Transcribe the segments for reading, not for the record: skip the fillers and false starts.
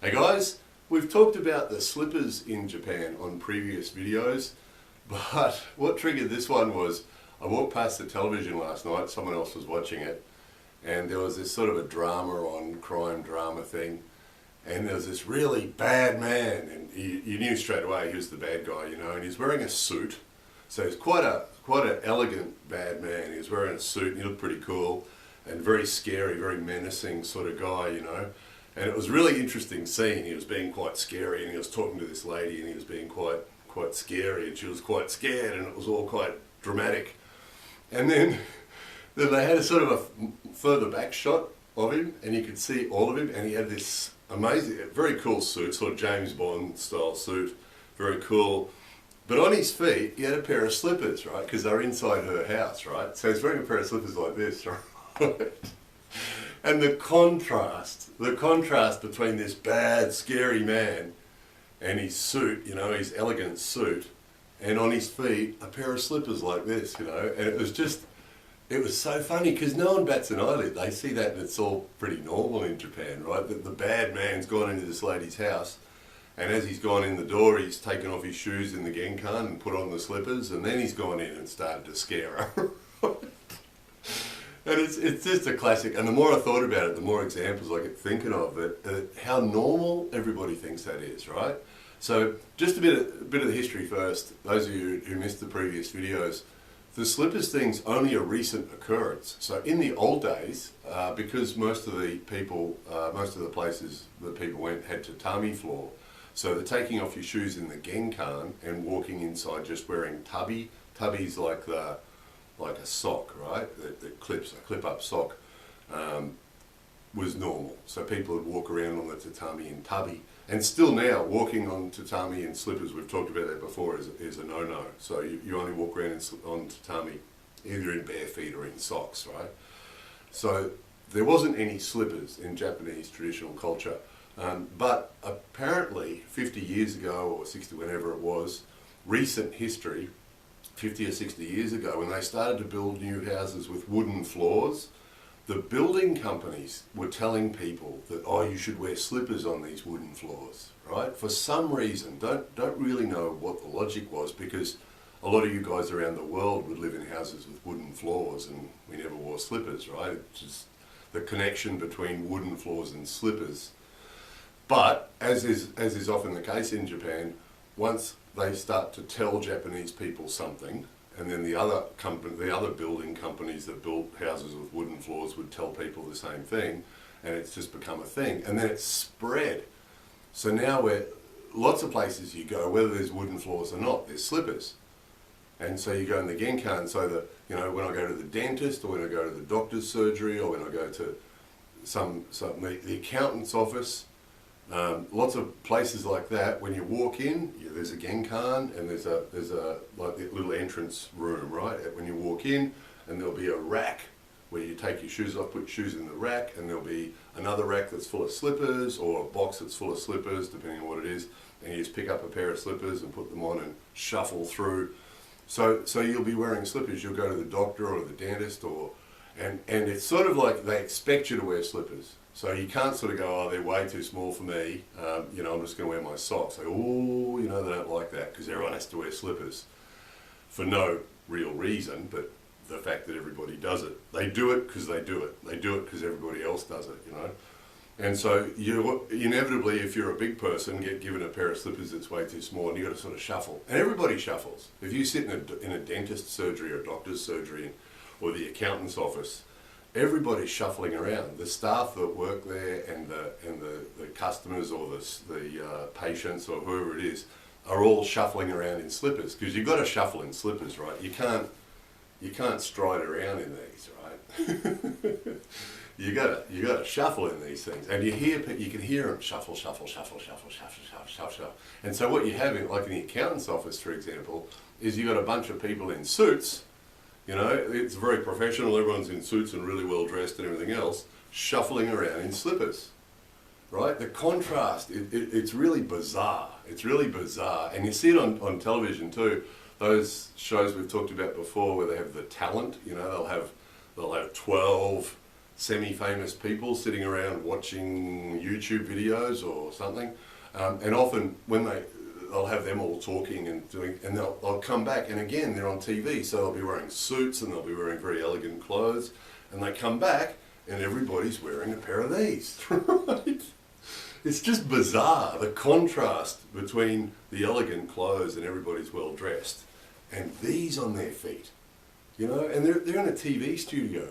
Hey guys, we've talked about the slippers in Japan on previous videos, but what triggered this one was I walked past the television last night, someone else was watching it, and there was this sort of a drama on, crime drama thing, and there was this really bad man, and you knew straight away he was the bad guy, you know, and he's wearing a suit, so he's quite an elegant bad man. He was wearing a suit and he looked pretty cool, and very scary, very menacing sort of guy, you know. And it was really interesting seeing. He was being quite scary, and he was talking to this lady, and he was being quite scary, and she was quite scared, and it was all quite dramatic. And then they had a sort of a further back shot of him, and you could see all of him, and he had this amazing, very cool suit, sort of James Bond style suit, very cool. But on his feet, he had a pair of slippers, right? Because they're inside her house, right? So he's wearing a pair of slippers like this, right? And the contrast between this bad, scary man and his suit, you know, his elegant suit, and on his feet, a pair of slippers like this, you know, and it was so funny because no one bats an eyelid. They see that and it's all pretty normal in Japan, right? That the bad man's gone into this lady's house, and as he's gone in the door, he's taken off his shoes in the genkan and put on the slippers, and then he's gone in and started to scare her. And it's just a classic, and the more I thought about it, the more examples I kept thinking of it, how normal everybody thinks that is, right? So just a bit of the history first. Those of you who missed the previous videos, the slippers thing's only a recent occurrence. So in the old days, because most of the places that people went had tatami floor, so the taking off your shoes in the genkan and walking inside just wearing tabi. Tabi's like a sock, right? That clips, a clip-up sock, was normal. So people would walk around on the tatami in tabi. And still now, walking on tatami in slippers, we've talked about that before, is a no-no. So you only walk around on tatami either in bare feet or in socks, right? So there wasn't any slippers in Japanese traditional culture. But apparently 50 years ago, or 60, whenever it was, recent history, 50 or 60 years ago, when they started to build new houses with wooden floors, the building companies were telling people that, oh, you should wear slippers on these wooden floors, right? For some reason, don't really know what the logic was, because a lot of you guys around the world would live in houses with wooden floors and we never wore slippers, right? It's just the connection between wooden floors and slippers. But, as is often the case in Japan, once they start to tell Japanese people something, and then the other building companies that built houses with wooden floors would tell people the same thing, and it's just become a thing. And then it's spread. So now lots of places you go, whether there's wooden floors or not, there's slippers. And so you go in the genkan, so that, you know, when I go to the dentist, or when I go to the doctor's surgery, or when I go to the accountant's office, lots of places like that, when you walk in, there's a genkan, and there's a like a little entrance room, right? When you walk in, and there'll be a rack where you take your shoes off, put your shoes in the rack, and there'll be another rack that's full of slippers, or a box that's full of slippers, depending on what it is, and you just pick up a pair of slippers and put them on and shuffle through. So you'll be wearing slippers. You'll go to the doctor or the dentist, and it's sort of like they expect you to wear slippers. So you can't sort of go, oh, they're way too small for me, you know, I'm just going to wear my socks. Like, oh, you know, they don't like that, because everyone has to wear slippers for no real reason, but the fact that everybody does it. They do it because they do it. They do it because everybody else does it, you know. And so you inevitably, if you're a big person, get given a pair of slippers that's way too small, and you've got to sort of shuffle. And everybody shuffles. If you sit in a dentist's surgery or doctor's surgery or the accountant's office, everybody's shuffling around. The staff that work there and the customers or the patients or whoever it is are all shuffling around in slippers, because you've got to shuffle in slippers, right? You can't stride around in these, right? you got to shuffle in these things, and you can hear them shuffle, shuffle, shuffle, shuffle, shuffle, shuffle, shuffle, shuffle. And so what you have in, like in the accountant's office, for example, is you've got a bunch of people in suits. You know, it's very professional, everyone's in suits and really well dressed and everything else, shuffling around in slippers, right? The contrast, it's really bizarre. It's really bizarre. And you see it on television too. Those shows we've talked about before where they have the talent, you know, they'll have 12 semi-famous people sitting around watching YouTube videos or something, and often when they'll have them all talking and doing, and they'll come back, and again they're on TV, so they'll be wearing suits and they'll be wearing very elegant clothes, and they come back and everybody's wearing a pair of these, right? It's just bizarre, the contrast between the elegant clothes and everybody's well dressed, and these on their feet, you know, and they're in a TV studio.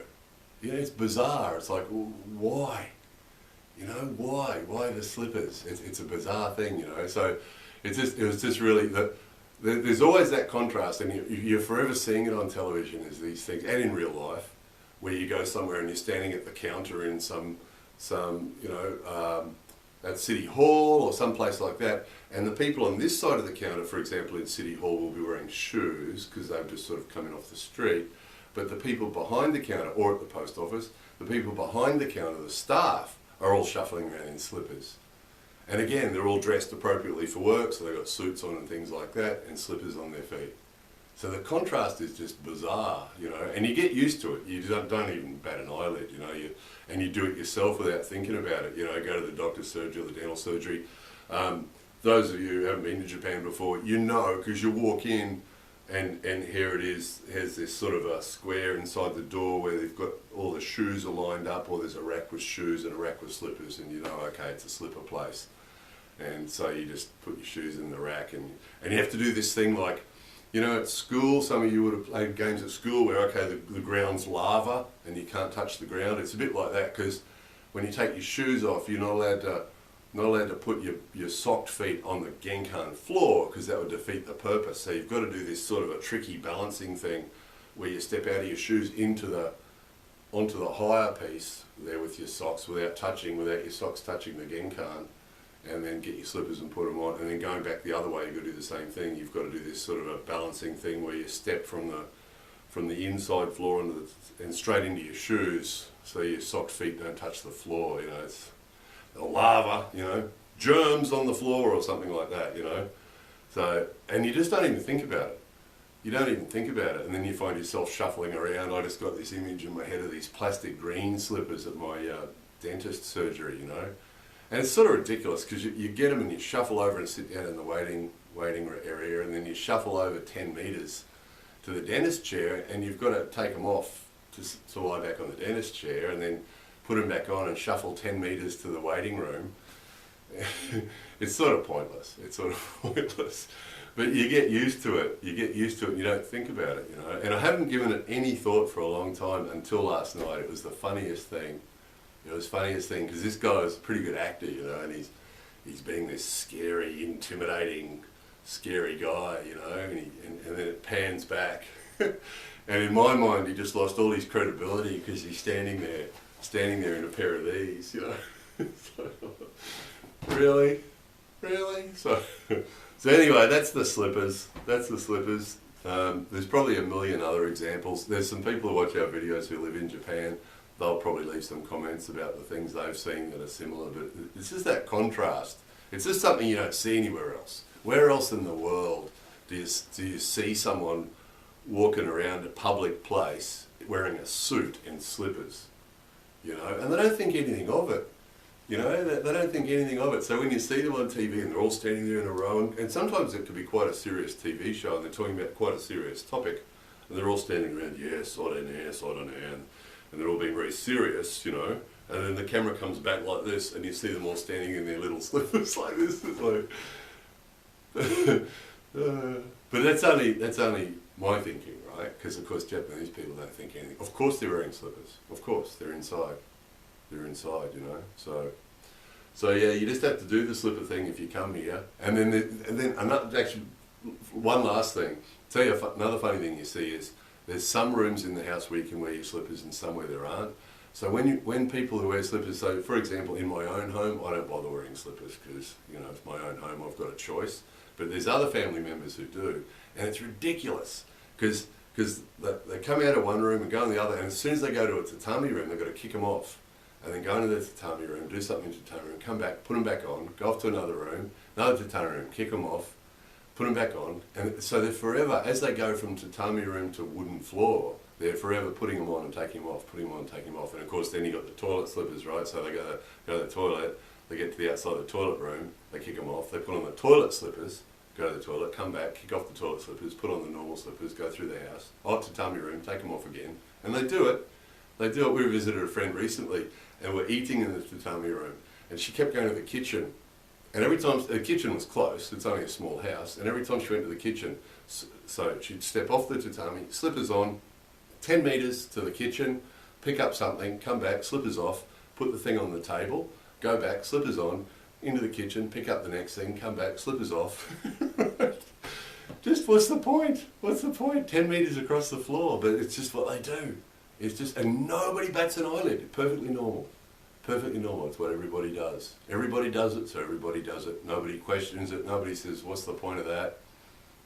You know, it's bizarre. It's like, well, why? You know, why? Why the slippers? It's a bizarre thing, you know. So it was just really there's always that contrast, and you're forever seeing it on television as these things, and in real life, where you go somewhere and you're standing at the counter in some you know, at City Hall or some place like that, and the people on this side of the counter, for example, in City Hall, will be wearing shoes because they've just sort of come in off the street. But the people behind the counter, or at the post office, the people behind the counter, the staff, are all shuffling around in slippers. And again, they're all dressed appropriately for work, so they've got suits on and things like that, and slippers on their feet. So the contrast is just bizarre, you know, and you get used to it. You don't even bat an eyelid, you know, and you do it yourself without thinking about it. You know, go to the doctor's surgery or the dental surgery. Those of you who haven't been to Japan before, you know, because you walk in, and here it is, has this sort of a square inside the door where they've got all the shoes are lined up, or there's a rack with shoes and a rack with slippers, and you know, okay, it's a slipper place. And so you just put your shoes in the rack, and you have to do this thing like, you know, at school, some of you would have played games at school where, okay, the ground's lava and you can't touch the ground. It's a bit like that, because when you take your shoes off, you're not allowed to put your socked feet on the genkan floor, because that would defeat the purpose. So you've got to do this sort of a tricky balancing thing where you step out of your shoes onto the higher piece there with your socks without your socks touching the genkan, and then get your slippers and put them on, and then going back the other way, you've got to do the same thing. You've got to do this sort of a balancing thing where you step from the inside floor and straight into your shoes, so your socked feet don't touch the floor. You know, it's lava, you know, germs on the floor or something like that, you know. So, and you just don't even think about it. You don't even think about it, and then you find yourself shuffling around. I just got this image in my head of these plastic green slippers at my dentist surgery, you know. And it's sort of ridiculous, because you get them and you shuffle over and sit down in the waiting area, and then you shuffle over 10 metres to the dentist chair, and you've got to take them off to lie back on the dentist chair, and then put them back on and shuffle 10 metres to the waiting room. It's sort of pointless. But you get used to it. And you don't think about it, you know. And I haven't given it any thought for a long time until last night. It was the funniest thing. It was the funniest thing, because this guy is a pretty good actor, you know, and he's being this scary, intimidating, scary guy, you know, and then it pans back. And in my mind, he just lost all his credibility because he's standing there in a pair of these, you know. Really? So anyway, that's the slippers. There's probably a million other examples. There's some people who watch our videos who live in Japan. They'll probably leave some comments about the things they've seen that are similar, but it's just that contrast. It's just something you don't see anywhere else. Where else in the world do you see someone walking around a public place wearing a suit and slippers? You know, and they don't think anything of it. You know, they don't think anything of it. So when you see them on TV and they're all standing there in a row, and sometimes it could be quite a serious TV show, and they're talking about quite a serious topic, and they're all standing around, side on air, and they're all being very serious, you know, and then the camera comes back like this, and you see them all standing in their little slippers like this. It's like, but that's only my thinking, right? Because of course Japanese people don't think anything. Of course they're wearing slippers. Of course they're inside. You know. So yeah, you just have to do the slipper thing if you come here, and then another, actually, one last thing. Tell you another funny thing you see is, there's some rooms in the house where you can wear your slippers and some where there aren't. So when people who wear slippers, so for example in my own home, I don't bother wearing slippers because, you know, it's my own home, I've got a choice. But there's other family members who do, and it's ridiculous because they come out of one room and go in the other, and as soon as they go to a tatami room, they've got to kick them off, and then go into the tatami room, do something in the tatami room, come back, put them back on, go off to another tatami room, kick them off, put them back on, and so they're forever, as they go from tatami room to wooden floor, They're forever putting them on and taking them off, putting them on and taking them off. And of course then you got the toilet slippers, right? So they go to the toilet, they get to the outside of the toilet room, they kick them off, they put on the toilet slippers, go to the toilet, come back, kick off the toilet slippers, put on the normal slippers, go through the house, tatami room, take them off again. And they do it. They do it. We visited a friend recently and we're eating in the tatami room. And she kept going to the kitchen. And every time, the kitchen was close, it's only a small house, and every time she went to the kitchen, so she'd step off the tatami, slippers on, 10 metres to the kitchen, pick up something, come back, slippers off, put the thing on the table, go back, slippers on, into the kitchen, pick up the next thing, come back, slippers off. Just what's the point? What's the point? 10 metres across the floor, but it's just what they do. It's just, and nobody bats an eyelid. Perfectly normal. Perfectly normal. It's what everybody does. Everybody does it, so everybody does it. Nobody questions it. Nobody says, what's the point of that?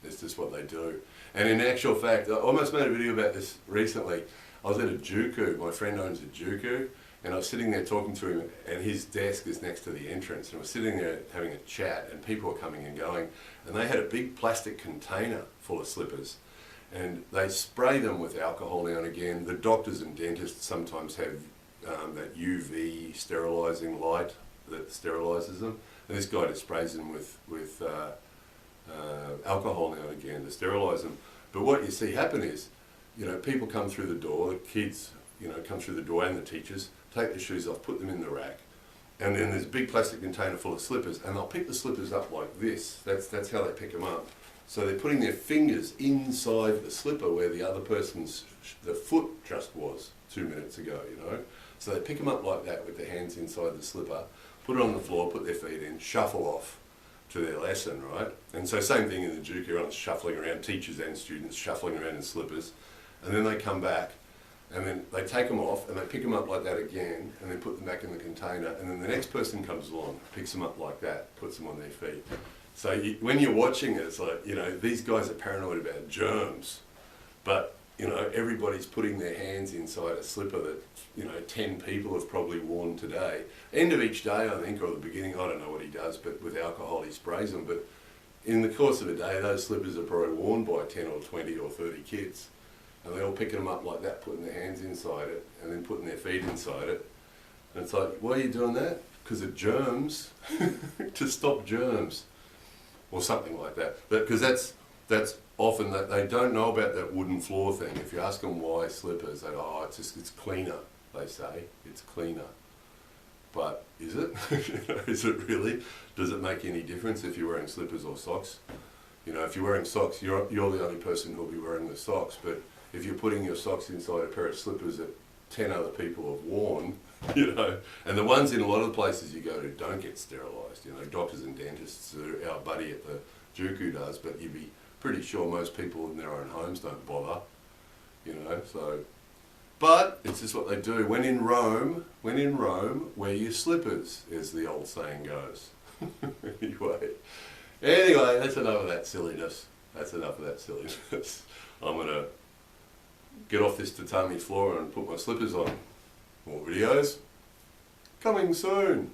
It's just what they do. And in actual fact, I almost made a video about this recently. I was at a juku. My friend owns a juku. And I was sitting there talking to him, and his desk is next to the entrance. And I was sitting there having a chat, and people were coming and going. And they had a big plastic container full of slippers. And they spray them with alcohol now and again. The doctors and dentists sometimes have that UV sterilising light that sterilises them. And this guy just sprays them with alcohol now and again to sterilise them. But what you see happen is, you know, people come through the door, the kids, you know, come through the door and the teachers, take their shoes off, put them in the rack, and then there's a big plastic container full of slippers, and they'll pick the slippers up like this. That's how they pick them up. So they're putting their fingers inside the slipper where the other person's, the foot just was 2 minutes ago, you know. So they pick them up like that with their hands inside the slipper, put it on the floor, put their feet in, shuffle off to their lesson, right? And so same thing in the juke, everyone's shuffling around, teachers and students shuffling around in slippers, and then they come back, and then they take them off and they pick them up like that again and then put them back in the container, and then the next person comes along, picks them up like that, puts them on their feet. So when you're watching it, it's like, you know, these guys are paranoid about germs, but, you know, everybody's putting their hands inside a slipper that, you know, 10 people have probably worn today. End of each day, I think, or the beginning, I don't know what he does, but with alcohol he sprays them. But in the course of a day, those slippers are probably worn by 10 or 20 or 30 kids. And they're all picking them up like that, putting their hands inside it, and then putting their feet inside it. And it's like, why are you doing that? Because of germs, to stop germs, or something like that. Because that's often that they don't know about that wooden floor thing. If you ask them why slippers, they go, oh, it's cleaner. They say it's cleaner. But is it? Is it really? Does it make any difference if you're wearing slippers or socks? You know, if you're wearing socks, you're the only person who'll be wearing the socks. But if you're putting your socks inside a pair of slippers that 10 other people have worn, you know, and the ones in a lot of the places you go to don't get sterilised, you know, doctors and dentists, our buddy at the Juku does, but you'd be pretty sure most people in their own homes don't bother, you know, so. But it's just what they do. When in Rome, wear your slippers, as the old saying goes. Anyway, that's enough of that silliness. I'm going to get off this tatami floor and put my slippers on. More videos coming soon.